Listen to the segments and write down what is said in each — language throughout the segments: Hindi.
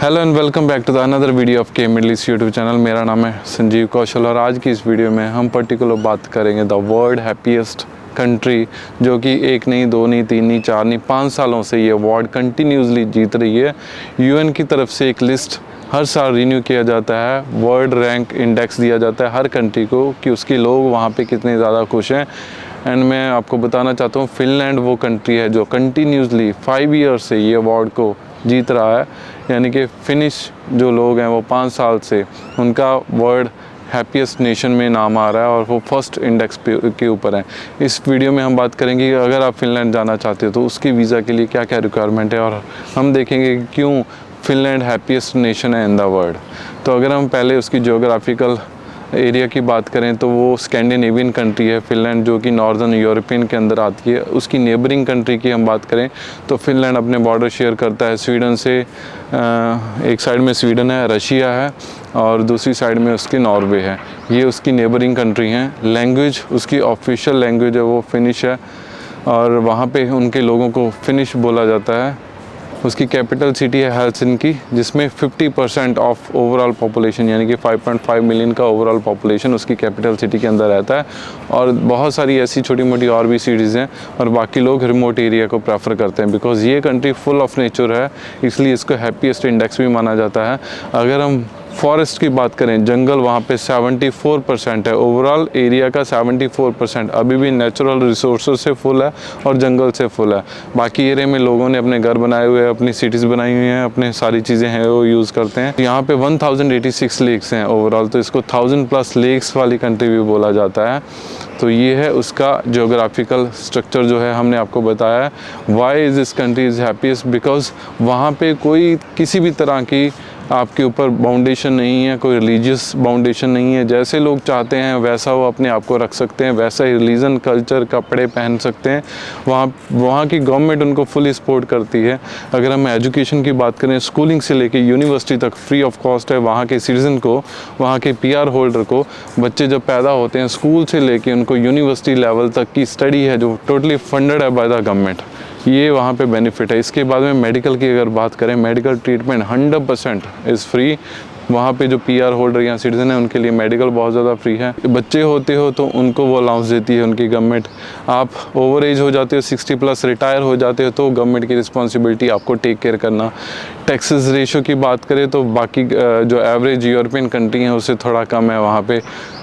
Hello and welcome back to the another video of के मिडल ईस्ट यूट्यूब चैनल। मेरा नाम है संजीव कौशल और आज की इस वीडियो में हम पर्टिकुलर बात करेंगे द वर्ल्ड हैप्पीएस्ट कंट्री, जो कि एक नहीं, दो नहीं, तीन नहीं, चार नहीं, 5 सालों से ये अवार्ड कंटिन्यूसली जीत रही है। यूएन की तरफ से एक लिस्ट हर साल रिन्यू किया जाता है, वर्ल्ड रैंक इंडेक्स दिया जाता है हर कंट्री को कि उसके लोग वहाँ पे कितने ज़्यादा खुश हैं। एंड मैं आपको बताना चाहता हूँ फिनलैंड वो कंट्री है जो कंटिन्यूसली 5 ईयर से ये अवार्ड को जीत रहा है। यानी कि फिनिश जो लोग हैं वो 5 साल से उनका वर्ल्ड हैप्पीएस्ट नेशन में नाम आ रहा है और वो फर्स्ट इंडेक्स के ऊपर है। इस वीडियो में हम बात करेंगे कि अगर आप फिनलैंड जाना चाहते हो तो उसकी वीज़ा के लिए क्या क्या रिक्वायरमेंट है और हम देखेंगे कि क्यों फिनलैंड हैप्पीएस्ट नेशन है इन द वर्ल्ड। तो अगर हम पहले उसकी जियोग्राफिकल एरिया की बात करें तो वो स्कैंडिनेवियन कंट्री है फिनलैंड, जो कि नॉर्दर्न यूरोपियन के अंदर आती है। उसकी नेबरिंग कंट्री की हम बात करें तो फिनलैंड अपने बॉर्डर शेयर करता है स्वीडन से। एक साइड में स्वीडन है, रशिया है और दूसरी साइड में उसकी नॉर्वे है। ये उसकी नेबरिंग कंट्री हैं। लैंग्वेज उसकी ऑफिशियल लैंग्वेज है वो फिनिश है और वहाँ पे उनके लोगों को फिनिश बोला जाता है। उसकी कैपिटल सिटी है हेलसिंकी, जिसमें 50% ऑफ ओवरऑल पॉपुलेशन यानी कि 5.5 मिलियन का ओवरऑल पॉपुलेशन उसकी कैपिटल सिटी के अंदर रहता है। और बहुत सारी ऐसी छोटी मोटी और भी सिटीज़ हैं और बाकी लोग रिमोट एरिया को प्रेफर करते हैं बिकॉज़ ये कंट्री फुल ऑफ नेचर है, इसलिए इसको हैप्पीएस्ट इंडेक्स भी माना जाता है। अगर हम फॉरेस्ट की बात करें, जंगल वहाँ पे 74% है, ओवरऑल एरिया का 74% अभी भी नेचुरल रिसोर्सेज से फुल है और जंगल से फुल है। बाकी एरिया में लोगों ने अपने घर बनाए हुए हैं, अपनी सिटीज़ बनाई हुई हैं, अपने सारी चीज़ें हैं वो यूज़ करते हैं। यहाँ पे 1086 लेक्स हैं ओवरऑल, तो इसको 1000+ लेक्स वाली कंट्री भी बोला जाता है। तो ये है उसका जियोग्राफिकल स्ट्रक्चर जो है हमने आपको बताया है। Why is this country is happiest, because वहाँ पे कोई किसी भी तरह की आपके ऊपर बाउंडेशन नहीं है, कोई रिलीजियस बाउंडेशन नहीं है। जैसे लोग चाहते हैं वैसा वो अपने आप को रख सकते हैं, वैसा ही रिलीजन, कल्चर, कपड़े पहन सकते हैं। वहाँ की गवर्नमेंट उनको फुली सपोर्ट करती है। अगर हम एजुकेशन की बात करें, स्कूलिंग से लेके यूनिवर्सिटी तक फ्री ऑफ कॉस्ट है। वहाँ के सिटीज़न को, वहाँ के PR होल्डर को, बच्चे जब पैदा होते हैं स्कूल से लेके उनको यूनिवर्सिटी लेवल तक की स्टडी है जो टोटली फंडेड है बाय द गवर्नमेंट। ये वहाँ पे बेनिफिट है। इसके बाद में मेडिकल की अगर बात करें, मेडिकल ट्रीटमेंट 100% इज़ फ्री। वहाँ पे जो PR होल्डर या सिटीज़न है उनके लिए मेडिकल बहुत ज़्यादा फ्री है। बच्चे होते हो तो उनको वो अलाउंस देती है उनकी गवर्नमेंट। आप ओवर एज हो जाते हो, 60+ रिटायर हो जाते हो तो गवर्नमेंट की रिस्पॉन्सिबिलिटी आपको टेक केयर करना। टैक्सेस रेशो की बात करें तो बाकी जो एवरेज यूरोपियन कंट्री हैं उससे थोड़ा कम है। वहाँ पे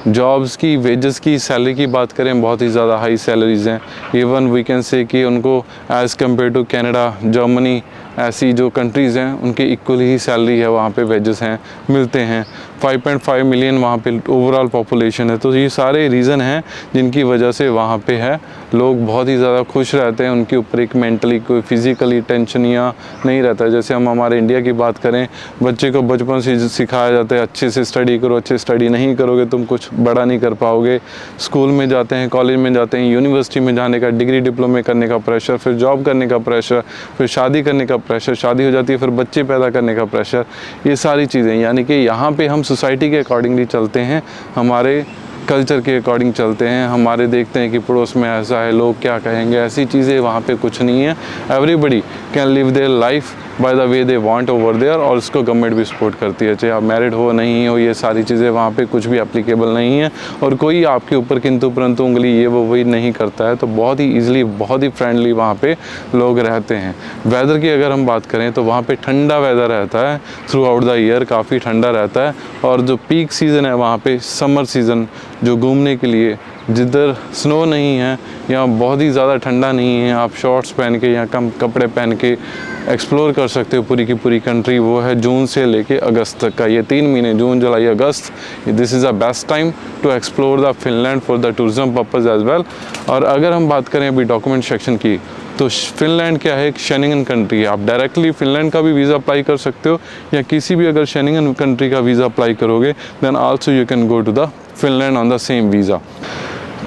जॉब्स की, वेजेस की, सैलरी की बात करें बहुत ही ज़्यादा हाई सैलरीज़ हैं। इवन वी कैन से कि उनको as compare to Canada, Germany, ऐसी जो कंट्रीज़ हैं उनके इक्वल ही सैलरी है, वहाँ पे वेजेस हैं, मिलते हैं। 5.5 मिलियन वहाँ पे ओवरऑल पॉपुलेशन है। तो ये सारे रीज़न हैं जिनकी वजह से वहाँ पे है लोग बहुत ही ज़्यादा खुश रहते हैं। उनके ऊपर एक मेंटली कोई फिज़िकली टेंशन या नहीं रहता है। जैसे हम हमारे इंडिया की बात करें, बच्चे को बचपन से सिखाया जाता है अच्छे से स्टडी करो, अच्छे स्टडी नहीं करोगे तुम कुछ बड़ा नहीं कर पाओगे। स्कूल में जाते हैं, कॉलेज में जाते हैं, यूनिवर्सिटी में जाने का, डिग्री डिप्लोमे करने का प्रेशर, फिर जॉब करने का प्रेशर, फिर शादी करने का प्रेशर, शादी हो जाती है फिर बच्चे पैदा करने का प्रेशर। ये सारी चीज़ें, यानी कि यहाँ पे हम सोसाइटी के अकॉर्डिंगली चलते हैं, हमारे कल्चर के अकॉर्डिंग चलते हैं, हमारे देखते हैं कि पड़ोस में ऐसा है, लोग क्या कहेंगे, ऐसी चीज़ें वहाँ पे कुछ नहीं है। Everybody can live their life by the way they want over there और उसको गवर्नमेंट भी सपोर्ट करती है। चाहे आप मैरिड हो नहीं हो, ये सारी चीज़ें वहाँ पे कुछ भी एप्लीकेबल नहीं है और कोई आपके ऊपर किंतु परंतु उंगली ये वो वही नहीं करता है। तो बहुत ही ईजिली, बहुत ही फ्रेंडली वहाँ पे लोग रहते हैं। वेदर की अगर हम बात करें तो वहाँ पे ठंडा वेदर रहता है थ्रू आउट द ईयर, काफ़ी ठंडा रहता है। और जो पीक सीज़न है वहाँ पे समर सीज़न, जो घूमने के लिए जिधर स्नो नहीं है या बहुत ही ज़्यादा ठंडा नहीं है, आप शॉर्ट्स पहन के या कम कपड़े पहन के एक्सप्लोर कर सकते हो पूरी की पूरी कंट्री। वो है जून से लेके अगस्त तक का, ये 3 महीने, जून, जुलाई, अगस्त। This is the best time to explore the Finland for the tourism purpose as well. और अगर हम बात करें अभी डॉक्यूमेंट सेक्शन की, तो फिनलैंड क्या है, एक शेंगन कंट्री है। आप डायरेक्टली फिनलैंड का भी वीज़ा अप्लाई कर सकते हो या किसी भी अगर शेंगन कंट्री का वीज़ा अप्लाई करोगे then also you can go to the Finland on the same visa.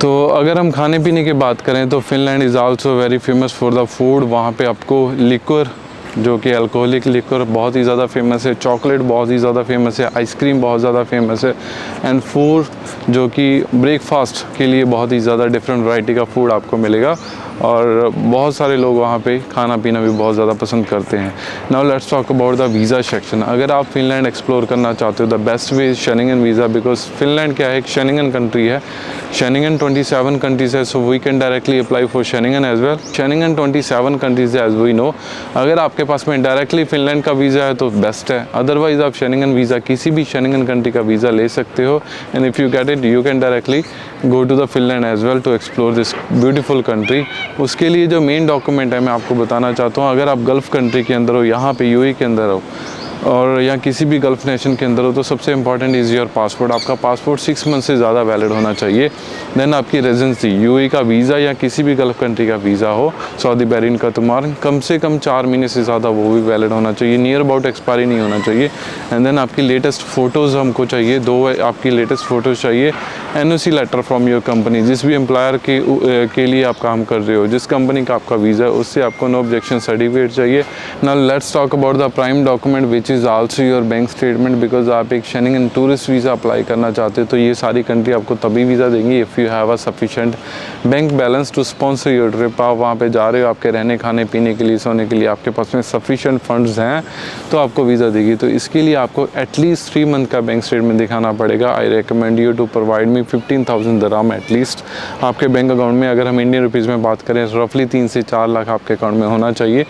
तो अगर हम खाने पीने की बात करें तो Finland is also very famous for the food. वहाँ पे आपको लिक्वर, जो कि अल्कोहलिक लिक्वर, बहुत ही ज़्यादा फेमस है। चॉकलेट बहुत ही ज़्यादा फेमस है। आइसक्रीम बहुत ज़्यादा फेमस है। एंड फूड जो कि ब्रेकफास्ट के लिए बहुत ही ज़्यादा डिफरेंट वैरायटी का फूड आपको मिलेगा। और बहुत सारे लोग वहाँ पे खाना पीना भी बहुत ज़्यादा पसंद करते हैं। Now let's talk about the visa section. अगर आप फिनलैंड एक्सप्लोर करना चाहते हो, the best way is Schengen visa, because Finland क्या है, एक शेंगेन कंट्री है। शेंगेन 27 कंट्रीज है, so we can directly apply for Schengen as well. Schengen 27 countries है एज वी नो। अगर आपके पास में डायरेक्टली फिनलैंड का वीज़ा है तो बेस्ट है, अदरवाइज़ आप शेंगेन वीज़ा किसी भी शेंगेन कंट्री का वीज़ा ले सकते हो, and if you get it you can directly go to the Finland as well to explore this beautiful country. उसके लिए जो मेन डॉक्यूमेंट है मैं आपको बताना चाहता हूँ, अगर आप गल्फ़ कंट्री के अंदर हो, यहाँ पे यूएई के अंदर हो और या किसी भी गल्फ़ नेशन के अंदर हो, तो सबसे इंपॉर्टेंट इज़ योर पासपोर्ट। आपका पासपोर्ट 6 मंथ से ज़्यादा वैलिड होना चाहिए। देन आपकी रेजिडेंसी, यूएई का वीज़ा या किसी भी गल्फ़ कंट्री का वीज़ा हो, सऊदी, बहरीन का तुमार, कम से कम 4 महीने से ज़्यादा वो भी वैलिड होना चाहिए, नियर अबाउट एक्सपायरी नहीं होना चाहिए। एंड देन आपकी लेटेस्ट फ़ोटोज़ हमको चाहिए, 2 आपकी लेटेस्ट फ़ोटोज़ चाहिए। NOC letter from your company, जिस भी एम्प्लॉयर के लिए आप काम कर रहे हो, जिस कंपनी का आपका वीज़ा है, उससे आपको नो ऑब्जेक्शन सर्टिफिकेट चाहिए। Now let's talk about the prime document which is also your bank statement, because आप एक शेंगेन टूरिस्ट वीज़ा अप्लाई करना चाहते हो तो ये सारी कंट्री आपको तभी वीज़ा देंगी if you have a sufficient bank balance to sponsor your trip. आप वहाँ पे जा रहे हो, आपके रहने खाने पीने के लिए, सोने के लिए आपके पास में सफिशेंट फंड्स हैं तो आपको वीज़ा देगी। तो इसके लिए आपको एटलीस्ट 3 मंथ का बैंक स्टेटमेंट दिखाना पड़ेगा। I recommend you to provide me 15,000 दिरहम एटलीस्ट आपके बैंक अकाउंट में। अगर हम इंडियन रुपीज़ में बात करें, रफली 3 से 4 लाख आपके अकाउंट में होना चाहिए।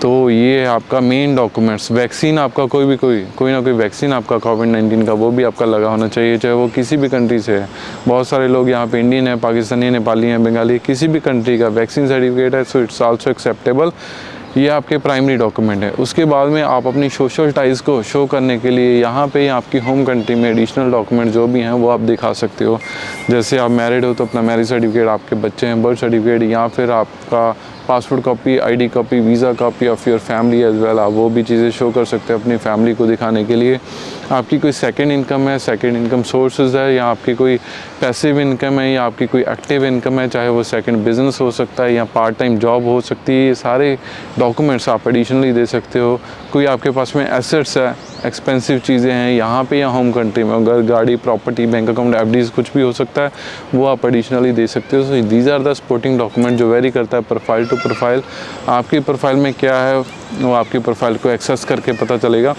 तो ये है आपका मेन डॉक्यूमेंट्स। वैक्सीन आपका कोई ना कोई वैक्सीन आपका कोविड-19 का वो भी आपका लगा होना चाहिए, चाहे वो किसी भी कंट्री से है। बहुत सारे लोग यहाँ पे इंडियन है, पाकिस्तानी, नेपाली हैं, बंगाली, किसी भी कंट्री का वैक्सीन सर्टिफिकेट है, सो इट्स आल्सो एक्सेप्टेबल। ये आपके प्राइमरी डॉक्यूमेंट है। उसके बाद में आप अपनी सोशल टाइज़ को शो करने के लिए यहाँ पे आपकी होम कंट्री में एडिशनल डॉक्यूमेंट जो भी हैं वो आप दिखा सकते हो। जैसे आप मैरिड हो तो अपना मैरिज सर्टिफिकेट, आपके बच्चे हैं बर्थ सर्टिफिकेट, या फिर आपका passport copy, ID copy, visa copy of your family as well. आप वो भी चीज़ें शो कर सकते हैं अपनी फैमिली को दिखाने के लिए। आपकी कोई सेकंड इनकम है, सेकंड इनकम सोर्सेज है, या आपकी कोई पैसिव इनकम है, या आपकी कोई एक्टिव इनकम है, चाहे वो सेकंड बिजनेस हो सकता है या पार्ट टाइम जॉब हो सकती है, ये सारे डॉक्यूमेंट्स आप एडिशनली दे सकते हो। कोई आपके पास में एसेट्स है, एक्सपेंसिव चीज़ें हैं यहाँ पे या होम कंट्री में, अगर गाड़ी, प्रॉपर्टी, बैंक अकाउंट, एफडीज कुछ भी हो सकता है, वो आप एडिशनली दे सकते हो। So these are the supporting document जो वेरी करता है प्रोफाइल टू प्रोफाइल। आपकी प्रोफाइल में क्या है वो आपकी प्रोफाइल को एक्सेस करके पता चलेगा।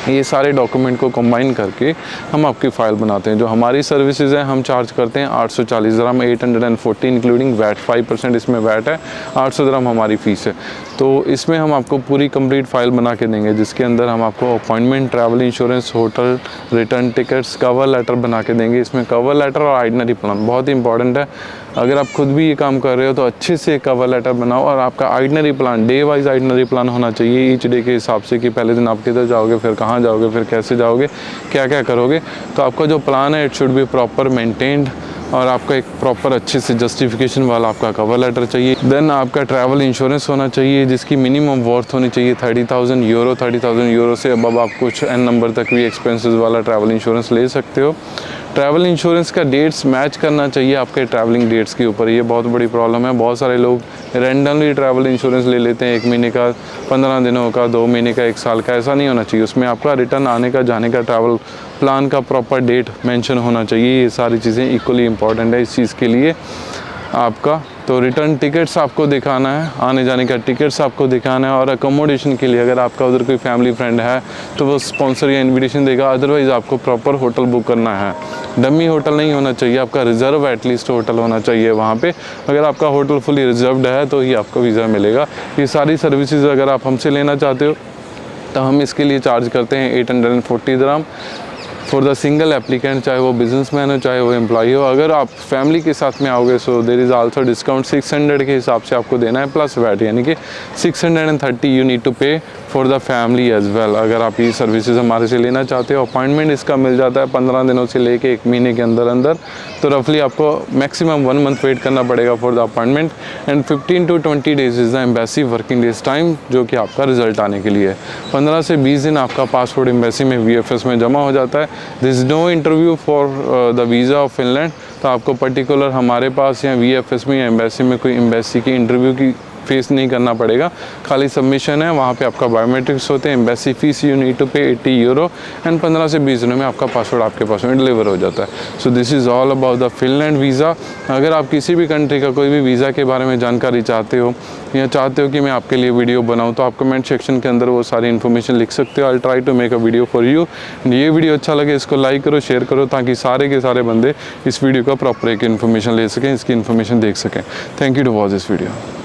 ये सारे डॉक्यूमेंट को कंबाइन करके हम आपकी फ़ाइल बनाते हैं। जो हमारी सर्विसेज हैं हम चार्ज करते हैं 840 दिरहम, 840 इंक्लूडिंग वैट, 5% इसमें वैट है, 800 दिरहम हमारी फ़ीस है। तो इसमें हम आपको पूरी कंप्लीट फ़ाइल बना के देंगे, जिसके अंदर हम आपको appointment, travel insurance, hotel, return tickets, cover letter बना के देंगे। इसमें कवर लेटर और आइटनरी प्लान बहुत ही इंपॉर्टेंट है। अगर आप खुद भी ये काम कर रहे हो तो अच्छे से कवर लेटर बनाओ, और आपका itinerary plan, day wise itinerary plan होना चाहिए ईच डे के हिसाब से, कि पहले दिन आप किधर जाओगे, फिर कहाँ जाओगे, फिर कैसे जाओगे, क्या क्या करोगे। तो आपका जो प्लान है it should be proper maintained, और आपका एक प्रॉपर अच्छे से जस्टिफिकेशन वाला आपका कवर लेटर चाहिए। देन आपका ट्रैवल इंश्योरेंस होना चाहिए, जिसकी मिनिमम वर्थ होनी चाहिए 30,000 यूरो। 30,000 यूरो से अब आप कुछ एन नंबर तक भी एक्सपेंसेस वाला ट्रैवल इंश्योरेंस ले सकते हो। ट्रैवल इंश्योरेंस का डेट्स मैच करना चाहिए आपके ट्रैवलिंग डेट्स के ऊपर। ये बहुत बड़ी प्रॉब्लम है, बहुत सारे लोग रैंडमली ट्रैवल इंश्योरेंस ले लेते हैं, 1 महीने का, 15 दिनों का, 2 महीने का, 1 साल का। ऐसा नहीं होना चाहिए। उसमें आपका रिटर्न आने का, जाने का ट्रैवल प्लान का प्रॉपर डेट मेंशन होना चाहिए। ये सारी चीज़ें इक्वली इंपॉर्टेंट है इस चीज़ के लिए आपका। तो रिटर्न टिकट्स आपको दिखाना है, आने जाने का टिकट्स आपको दिखाना है, और अकोमोडेशन के लिए अगर आपका उधर कोई फैमिली फ्रेंड है तो वो स्पॉन्सर या इन्विटेशन देगा। अदरवाइज़ आपको प्रॉपर होटल बुक करना है। डमी होटल नहीं होना चाहिए, आपका रिजर्व एटलीस्ट होटल होना चाहिए वहाँ पे। अगर आपका होटल फुली रिजर्व्ड है तो ही आपको वीज़ा मिलेगा। ये सारी सर्विसेज अगर आप हमसे लेना चाहते हो तो हम इसके लिए चार्ज करते हैं 840 दिरहम फॉर द सिंगल एप्लीकेंट, चाहे वो बिजनेसमैन हो चाहे वो एम्प्लॉई हो। अगर आप फैमिली के साथ में आओगे सो देर इज़ आल्सो डिस्काउंट, 600 के हिसाब से आपको देना है प्लस वैट, यानी कि 630 you need to pay for the family as well. अगर आप ये सर्विसेज हमारे से लेना चाहते हो, अपॉइंटमेंट इसका मिल जाता है 15 दिनों से लेके 1 महीने के अंदर अंदर। तो रफली आपको मैक्सिमम 1 मंथ वेट करना पड़ेगा for the appointment, and 15 to 20 days is the embassy working days time, जो कि आपका रिजल्ट आने के लिए है। 15 से 20 दिन आपका पासपोर्ट एम्बेसी में VFS में जमा हो जाता है। This is no interview for the visa of Finland. तो आपको पर्टिकुलर हमारे पास या VFS में या एम्बेसी में कोई एम्बेसी की इंटरव्यू की फेस नहीं करना पड़ेगा, खाली सबमिशन है, वहाँ पे आपका बायोमेट्रिक्स होते हैं, embassy fees you need to pay 80 euro and 15 से 20 दिनों में आपका पासपोर्ट आपके पास में डिलीवर हो जाता है। So this is all about the Finland visa. अगर आप किसी भी कंट्री का कोई भी वीज़ा के बारे में जानकारी चाहते हो या चाहते हो कि मैं आपके लिए वीडियो बनाऊँ, तो आप कमेंट सेक्शन के अंदर वो सारी इन्फॉर्मेशन लिख सकते हो। I try to make a video for you. ये वीडियो अच्छा लगे इसको लाइक करो, शेयर करो, ताकि सारे के सारे बंदे इस वीडियो का प्रॉपर एक इन्फॉर्मेशन ले सकें, इसकी इन्फॉर्मेशन देख सकें। Thank you to watch this video.